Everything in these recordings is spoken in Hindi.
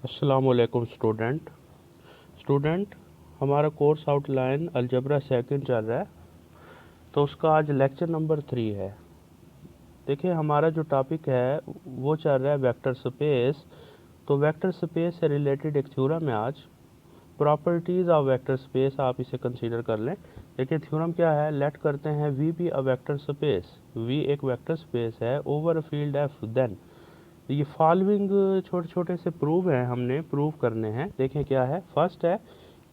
अस्सलामुअलैकुम स्टूडेंट हमारा कोर्स आउटलाइन अलजबरा सेकंड चल रहा है, तो उसका आज लेक्चर नंबर 3 है। देखिए हमारा जो टॉपिक है वो चल रहा है वेक्टर स्पेस। तो वेक्टर स्पेस से रिलेटेड एक थ्योरम है आज, प्रॉपर्टीज़ ऑफ वेक्टर स्पेस, आप इसे कंसीडर कर लें। देखिए थ्योरम क्या है, लेट करते हैं we be a vector space, V एक वेक्टर स्पेस है over a field F, then ये फॉलोइंग छोटे छोटे से प्रूव हैं, हमने प्रूव करने हैं। देखें क्या है। फर्स्ट है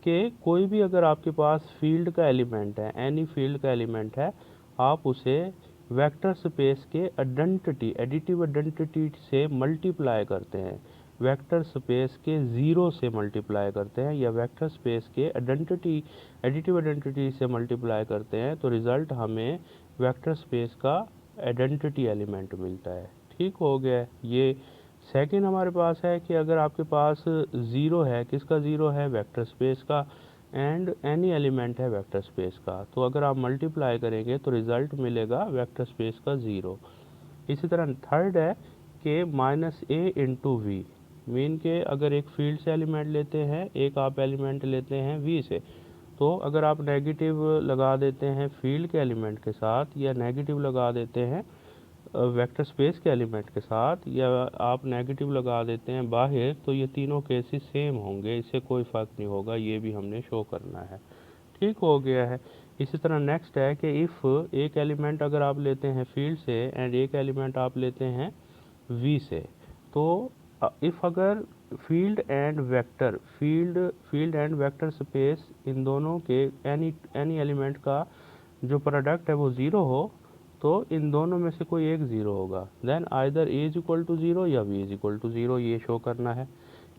कि कोई भी अगर आपके पास फील्ड का एलिमेंट है, एनी फील्ड का एलिमेंट है, आप उसे वेक्टर स्पेस के आइडेंटिटी, एडिटिव आइडेंटिटी से मल्टीप्लाई करते हैं, वेक्टर स्पेस के ज़ीरो से मल्टीप्लाई करते हैं, या वेक्टर स्पेस के आइडेंटिटी, एडिटिव आइडेंटिटी से मल्टीप्लाई करते हैं, तो रिज़ल्ट हमें वेक्टर स्पेस का आइडेंटिटी एलिमेंट मिलता है। ठीक हो गया। ये सेकंड हमारे पास है कि अगर आपके पास ज़ीरो है, किसका ज़ीरो है, वेक्टर स्पेस का, एंड एनी एलिमेंट है वेक्टर स्पेस का, तो अगर आप मल्टीप्लाई करेंगे तो रिज़ल्ट मिलेगा वेक्टर स्पेस का ज़ीरो। इसी तरह थर्ड है कि minus a into V, mean के अगर एक फील्ड से एलिमेंट लेते हैं, एक आप एलिमेंट लेते हैं वी से, तो अगर आप नेगेटिव लगा देते हैं फील्ड के एलिमेंट के साथ, या नेगेटिव लगा देते हैं वेक्टर स्पेस के एलिमेंट के साथ, या आप नेगेटिव लगा देते हैं बाहर, तो ये तीनों केसेस सेम होंगे, इससे कोई फ़र्क नहीं होगा, ये भी हमने शो करना है। ठीक हो गया है। इसी तरह नेक्स्ट है कि इफ़ एक एलिमेंट अगर आप लेते हैं फील्ड से एंड एक एलिमेंट आप लेते हैं वी से, तो इफ़ अगर field and vector, field and vector space, इन दोनों के एनी एलिमेंट का जो प्रोडक्ट है वो ज़ीरो हो, तो इन दोनों में से कोई एक ज़ीरो होगा, then either A is equal to zero या B is equal to zero, ये शो करना है।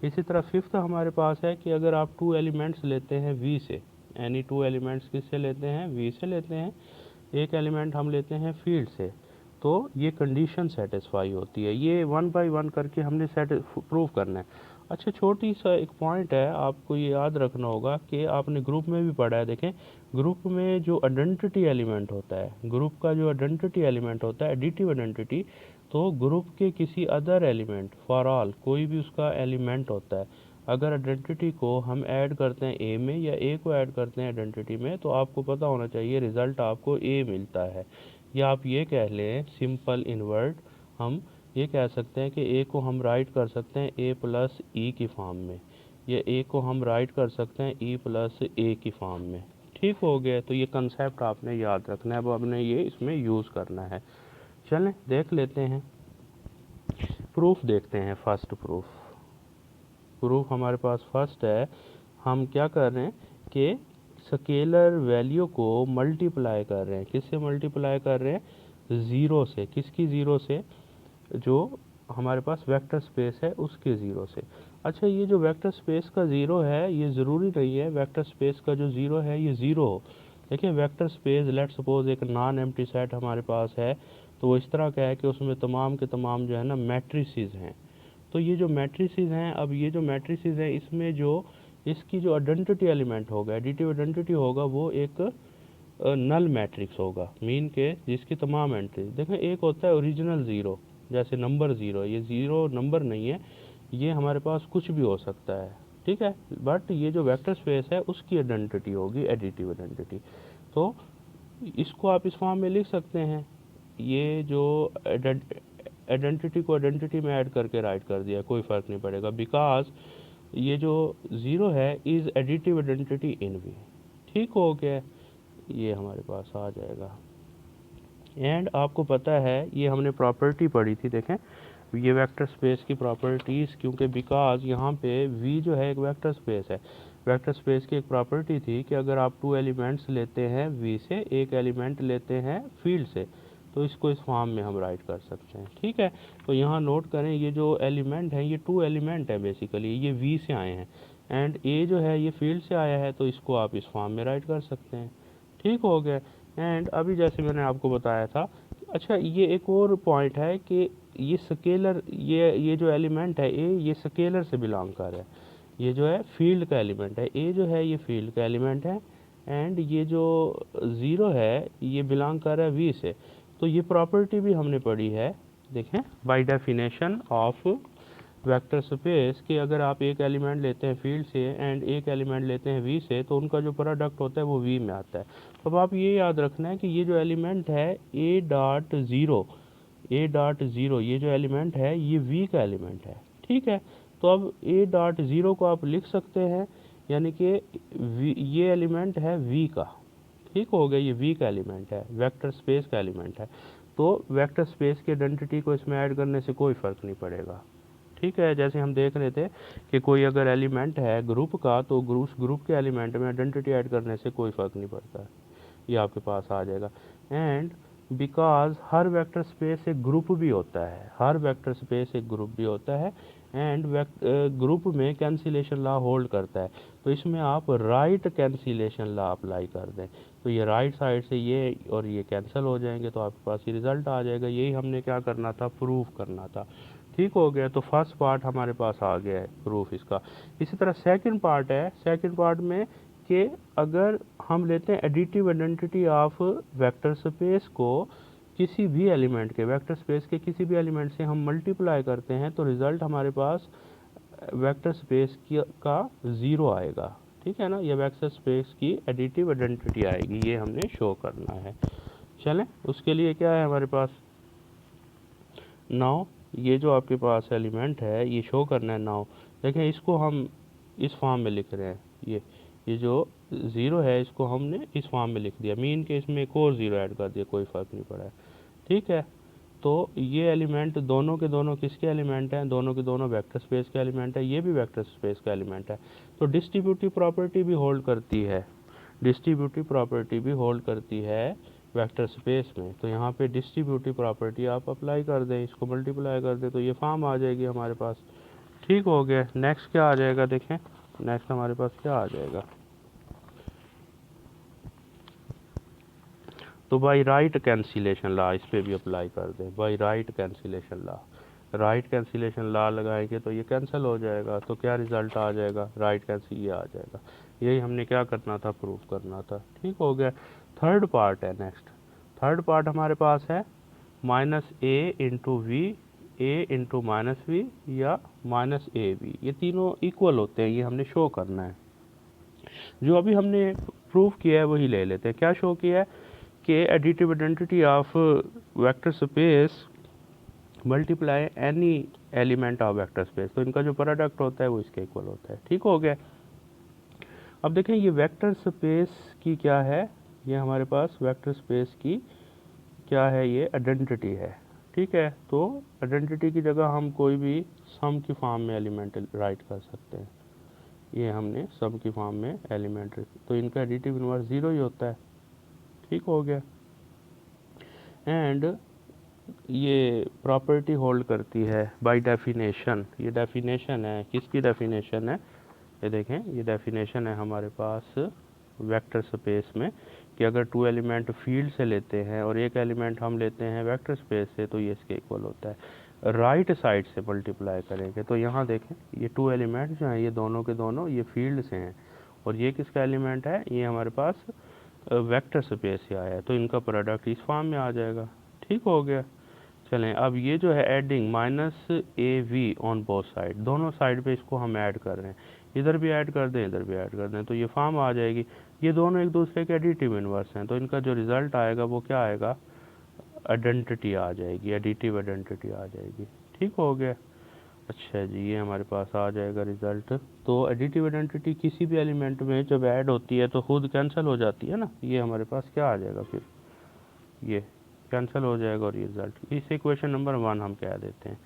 इसी तरह फिफ्थ हमारे पास है कि अगर आप टू एलिमेंट्स लेते हैं वी से, एनी टू एलिमेंट्स किससे लेते हैं, वी से लेते हैं, एक एलिमेंट हम लेते हैं फील्ड से, तो ये कंडीशन सेटिस्फाई होती है। ये वन बाय वन करके हमने प्रूव करना है। अच्छा छोटी सा एक पॉइंट है, आपको ये याद रखना होगा कि आपने ग्रुप में भी पढ़ा है। देखें ग्रुप में जो आइडेंटिटी एलिमेंट होता है, ग्रुप का जो आइडेंटिटी एलिमेंट होता है, एडिटिव आइडेंटिटी, तो ग्रुप के किसी अदर एलिमेंट, फॉर ऑल कोई भी उसका एलिमेंट होता है, अगर आइडेंटिटी को हम ऐड करते हैं ए में, या ए को ऐड करते हैं आइडेंटिटी में, तो आपको पता होना चाहिए रिज़ल्ट आपको ए मिलता है। या आप ये कह लें सिंपल इनवर्ट, हम ये कह सकते हैं कि ए को हम राइट कर सकते हैं ए प्लस ई की फॉर्म में, या ए को हम राइट कर सकते हैं ई प्लस ए की फॉर्म में। ठीक हो गया। तो ये कंसेप्ट आपने याद रखना है, अब आपने ये इसमें यूज़ करना है। चलें देख लेते हैं, प्रूफ देखते हैं। फर्स्ट प्रूफ हमारे पास फर्स्ट है, हम क्या कर रहे हैं कि स्केलर वैल्यू को मल्टीप्लाई कर रहे हैं, किससे मल्टीप्लाई कर रहे हैं, ज़ीरो से। किसकी ज़ीरो से, जो हमारे पास वेक्टर स्पेस है उसके ज़ीरो से। अच्छा ये जो वेक्टर स्पेस का ज़ीरो है, ये ज़रूरी नहीं है वेक्टर स्पेस का जो ज़ीरो है ये ज़ीरो हो। देखिए वेक्टर स्पेस, लेट सपोज एक नॉन एम्प्टी सेट हमारे पास है, तो वो इस तरह का है कि उसमें तमाम के तमाम जो है ना मैट्रिसेस हैं। तो ये जो मैट्रिसेस हैं, अब ये जो मैट्रिसेस हैं इसमें जो इसकी जो आइडेंटिटी एलिमेंट होगा, एडिटिव आइडेंटिटी होगा, वो एक नल मैट्रिक्स होगा, मीन के जिसकी तमाम एंट्री। देखें एक होता है ओरिजिनल ज़ीरो, जैसे नंबर ज़ीरो, ये ज़ीरो नंबर नहीं है, ये हमारे पास कुछ भी हो सकता है, ठीक है, बट ये जो वेक्टर स्पेस है उसकी आइडेंटिटी होगी, एडिटिव आइडेंटिटी। तो इसको आप इस फॉर्म में लिख सकते हैं, ये जो आइडेंटिटी को आइडेंटिटी में ऐड करके राइट कर दिया, कोई फ़र्क नहीं पड़ेगा, बिकॉज ये जो ज़ीरो है is additive identity in V. ठीक हो गया, ये हमारे पास आ जाएगा। एंड आपको पता है ये हमने प्रॉपर्टी पढ़ी थी, देखें ये वेक्टर स्पेस की प्रॉपर्टीज़, क्योंकि बिकॉज यहाँ पे वी जो है एक वेक्टर स्पेस है, वेक्टर स्पेस की एक प्रॉपर्टी थी कि अगर आप टू एलिमेंट्स लेते हैं वी से, एक एलिमेंट लेते हैं फील्ड से, तो इसको इस फॉर्म में हम राइट कर सकते हैं। ठीक है, तो यहाँ नोट करें ये जो एलिमेंट है ये टू एलिमेंट है बेसिकली, ये वी से आए हैं, एंड ए जो है ये फील्ड से आया है, तो इसको आप इस फॉर्म में राइट कर सकते हैं। ठीक हो गया। एंड अभी जैसे मैंने आपको बताया था, अच्छा ये एक और पॉइंट है कि ये स्केलर, ये जो एलिमेंट है ए, ये स्केलर से बिलोंग कर रहा है, ये जो है फील्ड का एलिमेंट है, ए जो है ये फील्ड का एलिमेंट है, एंड ये जो ज़ीरो है ये बिलोंग कर रहा है वी से। तो ये प्रॉपर्टी भी हमने पढ़ी है, देखें by definition of vector space कि अगर आप एक एलिमेंट लेते हैं फील्ड से एंड एक एलिमेंट लेते हैं वी से, तो उनका जो प्रोडक्ट होता है वो वी में आता है। तो अब आप ये याद रखना है कि ये जो एलिमेंट है ए डॉट ज़ीरो ये जो एलिमेंट है ये वी का एलिमेंट है, ठीक है। तो अब A.0 को आप लिख सकते हैं, यानी कि ये एलिमेंट है वी का, ठीक हो गया, ये वी का एलिमेंट है, वेक्टर स्पेस का एलिमेंट है। तो वेक्टर स्पेस की आइडेंटिटी को इसमें ऐड करने से कोई फ़र्क नहीं पड़ेगा, ठीक है। जैसे हम देख रहे थे कि कोई अगर एलिमेंट है ग्रुप का, तो उस ग्रुप के एलिमेंट में आइडेंटिटी ऐड करने से कोई फ़र्क नहीं पड़ता, ये आपके पास आ जाएगा। And because her vector space एक ग्रुप भी होता है, हर वेक्टर स्पेस एक ग्रुप भी होता है, एंड ग्रुप में कैंसिलेशन लॉ होल्ड करता है। तो इसमें आप राइट कैंसिलेशन लॉ अप्लाई कर दें, तो ये राइट साइड से ये और ये कैंसिल हो जाएंगे, तो आपके पास ये रिजल्ट आ जाएगा। यही हमने क्या करना था, प्रूफ करना था, ठीक हो गया। तो फर्स्ट पार्ट हमारे पास आ गया है प्रूफ इसका। इसी तरह सेकंड पार्ट है, सेकंड पार्ट में कि अगर हम लेते हैं additive identity of vector space को किसी भी एलिमेंट के, वेक्टर स्पेस के किसी भी एलिमेंट से हम मल्टीप्लाई करते हैं, तो रिजल्ट हमारे पास वेक्टर स्पेस का ज़ीरो आएगा, ठीक है ना। ये वेक्टर स्पेस की एडिटिव आइडेंटिटी आएगी, ये हमने शो करना है। चलें, उसके लिए क्या है हमारे पास, नाउ ये जो आपके पास एलिमेंट है ये शो करना है। नाउ देखें, इसको हम इस फॉर्म में लिख रहे हैं, ये जो ज़ीरो है इसको हमने इस फॉर्म में लिख दिया, मीन के इसमें एक और ज़ीरो ऐड कर दिया, कोई फ़र्क नहीं पड़ा है, ठीक है। तो ये एलिमेंट दोनों के दोनों किसके एलिमेंट हैं, दोनों के दोनों वेक्टर स्पेस के एलिमेंट है, ये भी वेक्टर स्पेस का एलिमेंट है। तो डिस्ट्रीब्यूटिव प्रॉपर्टी भी होल्ड करती है, डिस्ट्रीब्यूटिव प्रॉपर्टी भी होल्ड करती है वेक्टर स्पेस में। तो यहाँ पे डिस्ट्रीब्यूटिव प्रॉपर्टी आप अप्लाई कर दें, इसको मल्टीप्लाई कर दें, तो ये फॉर्म आ जाएगी हमारे पास, ठीक हो गया। नेक्स्ट क्या आ जाएगा, देखें नेक्स्ट हमारे पास क्या आ जाएगा, तो बाई राइट कैंसिलेशन लॉ इस पर भी अप्लाई कर दें, by right cancellation law, right cancellation law लगाएंगे तो ये कैंसिल हो जाएगा, तो क्या रिजल्ट आ जाएगा, राइट कैंसिल ये आ जाएगा। यही हमने क्या करना था, प्रूफ करना था, ठीक हो गया। थर्ड पार्ट है नेक्स्ट, थर्ड पार्ट हमारे पास है -a × v, a × -v या -ab, ये तीनों इक्वल होते हैं, ये हमने शो करना है। जो अभी हमने प्रूफ किया है वही ले लेते हैं। क्या शो किया है कि additive identity of vector space multiply any element of vector space, तो इनका जो प्रोडक्ट होता है वो इसके इक्वल होता है, ठीक हो गया। अब देखें ये वेक्टर स्पेस की क्या है, ये हमारे पास वेक्टर स्पेस की क्या है, ये आइडेंटिटी है, ठीक है। तो आइडेंटिटी की जगह हम कोई भी सम की फॉर्म में एलिमेंट राइट कर सकते हैं, ये हमने सम की फॉर्म में एलिमेंट, तो इनका एडिटिव इनवर्स ज़ीरो ही होता है, ठीक हो गया। एंड ये प्रॉपर्टी होल्ड करती है बाय डेफिनेशन, ये डेफिनेशन है, किसकी डेफिनेशन है, ये देखें ये डेफिनेशन है हमारे पास वेक्टर स्पेस में, कि अगर टू एलिमेंट फील्ड से लेते हैं और एक एलिमेंट हम लेते हैं वेक्टर स्पेस से, तो ये इसके इक्वल होता है। राइट साइड से मल्टीप्लाई करेंगे, तो यहाँ देखें ये टू एलिमेंट जो हैं ये दोनों के दोनों ये फील्ड से हैं, और ये किसका एलिमेंट है, ये हमारे पास वेक्टर स्पेस से आया है, तो इनका प्रोडक्ट इस फॉर्म में आ जाएगा, ठीक हो गया। चलें, अब ये जो है adding -ab on both side, दोनों साइड पे इसको हम ऐड कर रहे हैं, इधर भी ऐड कर दें इधर भी ऐड कर दें, तो ये फॉर्म आ जाएगी। ये दोनों एक दूसरे के एडिटिव इनवर्स हैं, तो इनका जो रिज़ल्ट आएगा वो क्या आएगा, आइडेंटिटी आ जाएगी, एडिटिव आइडेंटिटी आ जाएगी, ठीक हो गया। अच्छा जी, ये हमारे पास आ जाएगा रिज़ल्ट। तो एडिटिव आइडेंटिटी किसी भी एलिमेंट में जब ऐड होती है तो खुद कैंसिल हो जाती है ना, ये हमारे पास क्या आ जाएगा, फिर ये कैंसिल हो जाएगा, और ये रिजल्ट इस इक्वेशन नंबर 1 हम कह देते हैं।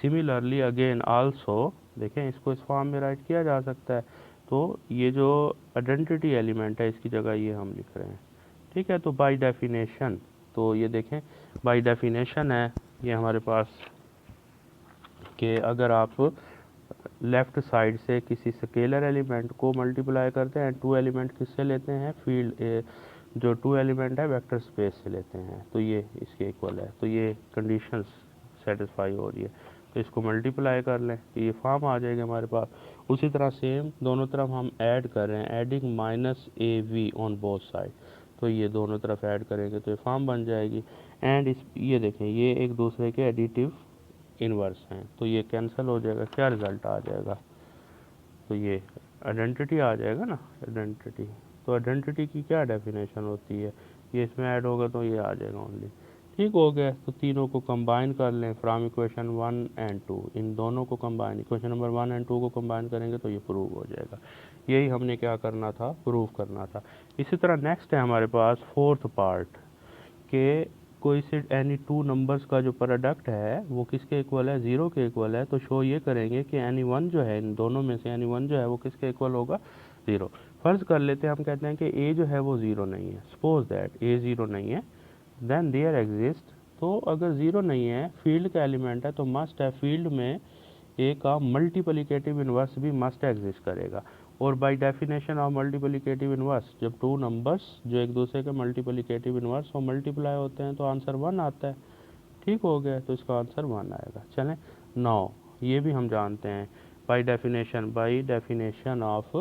सिमिलरली अगेन आल्सो, देखें इसको इस फॉर्म में राइट किया जा सकता है, तो ये जो आइडेंटिटी एलिमेंट है इसकी जगह ये हम लिख रहे हैं, ठीक है। तो बाय डेफिनेशन, तो ये देखें बाय डेफिनेशन है ये हमारे पास कि अगर आप लेफ़्ट साइड से किसी स्केलर एलिमेंट को मल्टीप्लाई करते हैं, टू एलिमेंट किससे लेते हैं, फील्ड जो टू एलिमेंट है वेक्टर स्पेस से लेते हैं, तो ये इसके इक्वल है, तो ये कंडीशंस सेटिस्फाई हो रही है, तो इसको मल्टीप्लाई कर लें तो ये फॉर्म आ जाएगा हमारे पास। उसी तरह सेम दोनों तरफ हम ऐड कर रहे हैं, adding -ab on both side, तो ये दोनों तरफ ऐड करेंगे तो ये फॉर्म बन जाएगी। एंड इस ये देखें ये एक दूसरे के एडिटिव इन्वर्स हैं, तो ये कैंसिल हो जाएगा, क्या रिज़ल्ट आ जाएगा, तो ये आइडेंटिटी आ जाएगा ना, आइडेंटिटी। तो आइडेंटिटी की क्या डेफिनेशन होती है, ये इसमें ऐड होगा तो ये आ जाएगा ओनली। ठीक हो गया, तो तीनों को कंबाइन कर लें फ्रॉम इक्वेशन 1 एंड 2, इन दोनों को कंबाइन, इक्वेशन नंबर 1 एंड 2 को कंबाइन करेंगे तो ये प्रूव हो जाएगा। यही हमने क्या करना था, प्रूव करना था। इसी तरह नेक्स्ट है हमारे पास फोर्थ पार्ट के कोई से एनी टू नंबर्स का जो प्रोडक्ट है वो किसके इक्वल है, ज़ीरो के इक्वल है। तो शो ये करेंगे कि एनी वन जो है, इन दोनों में से एनी वन जो है वो किसके इक्वल होगा, ज़ीरो। फर्ज कर लेते हैं, हम कहते हैं कि ए जो है वो ज़ीरो नहीं है, सपोज दैट ए ज़ीरो नहीं है, देन देयर एग्जिस्ट। तो अगर ज़ीरो नहीं है, फील्ड का एलिमेंट है, तो मस्ट है फील्ड में ए का मल्टीप्लिकेटिव इन्वर्स भी मस्ट एग्जिस्ट करेगा। और by definition of multiplicative inverse, जब टू नंबर्स जो एक दूसरे के मल्टीप्लिकेटिव इन्वर्स और मल्टीप्लाई होते हैं तो आंसर वन आता है। ठीक हो गया, तो इसका आंसर वन आएगा। चलें, 9 ये भी हम जानते हैं by definition of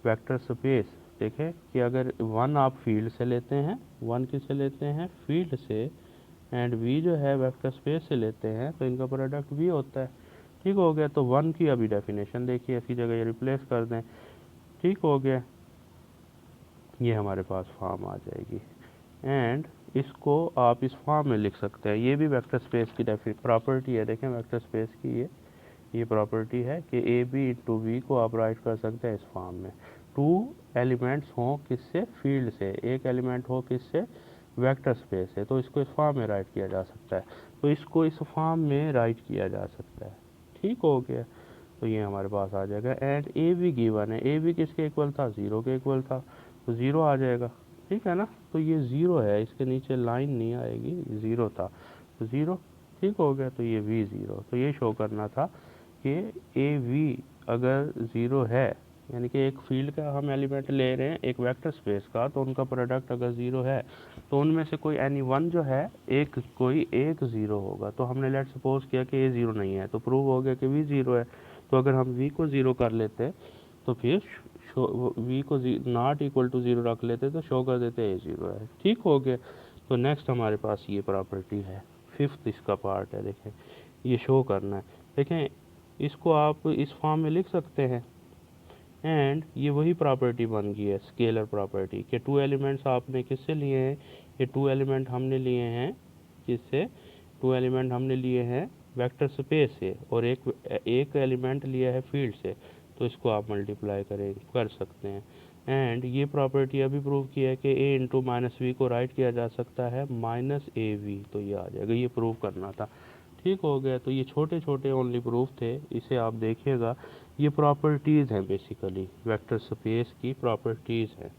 vector space. देखें कि अगर वन आप फील्ड से लेते हैं, वन किससे लेते हैं, फील्ड से, एंड वी जो है वेक्टर स्पेस से लेते हैं, तो इनका प्रोडक्ट वी होता है। ठीक हो गया, तो वन की अभी डेफिनेशन देखिए, इसकी जगह ये रिप्लेस कर दें। ठीक हो गया, ये हमारे पास फॉर्म आ जाएगी, एंड इसको आप इस फॉर्म में लिख सकते हैं। ये भी वेक्टर स्पेस की प्रॉपर्टी है। देखें वेक्टर स्पेस की ये प्रॉपर्टी है कि ए बी इंटू वी को आप राइट कर सकते हैं इस फॉर्म में। टू एलिमेंट्स हों किससे, फील्ड से, एक एलिमेंट हो किससे, वेक्टर स्पेस है, तो इसको इस फॉर्म में राइट किया जा सकता है। तो इसको इस फॉर्म में राइट किया जा सकता है। ठीक हो गया, तो ये हमारे पास आ जाएगा। एंड ए भी गिवन है, ए भी किसके इक्वल था, ज़ीरो के इक्वल था, तो ज़ीरो आ जाएगा। ठीक है ना, तो ये ज़ीरो है, इसके नीचे लाइन नहीं आएगी, ज़ीरो था तो ज़ीरो। ठीक हो गया, तो ये वी ज़ीरो। तो ये शो करना था कि ए वी अगर ज़ीरो है, यानी कि एक फील्ड का हम एलिमेंट ले रहे हैं एक वेक्टर स्पेस का, तो उनका प्रोडक्ट अगर ज़ीरो है तो उनमें से कोई एनी वन जो है, कोई एक ज़ीरो होगा। तो हमने लेट सपोज किया कि ए ज़ीरो नहीं है, तो प्रूव हो गया कि वी ज़ीरो है। तो अगर हम वी को ज़ीरो कर लेते तो फिर वी को नॉट इक्वल टू ज़ीरो रख लेते तो शो कर देते ए ज़ीरो है। ठीक हो गया, तो नेक्स्ट हमारे पास ये प्रॉपर्टी है, फिफ्थ इसका पार्ट है। देखें ये शो करना है, देखें इसको आप इस फॉर्म में लिख सकते हैं। एंड ये वही प्रॉपर्टी बन गई है, स्केलर प्रॉपर्टी, कि टू एलिमेंट्स आपने किससे लिए हैं, ये टू एलिमेंट हमने लिए हैं किससे, टू एलिमेंट हमने लिए हैं वेक्टर स्पेस से, और एक एलिमेंट लिया है फील्ड से, तो इसको आप मल्टीप्लाई कर सकते हैं। एंड ये प्रॉपर्टी अभी प्रूव किया है कि ए इंटू माइनस वी को राइट किया जा सकता है माइनस ए वी, तो ये आ जाएगा, ये प्रूव करना था। ठीक हो गया, तो ये छोटे छोटे ओनली प्रूफ थे, इसे आप देखिएगा। ये प्रॉपर्टीज़ हैं, बेसिकली वेक्टर स्पेस की प्रॉपर्टीज़ हैं।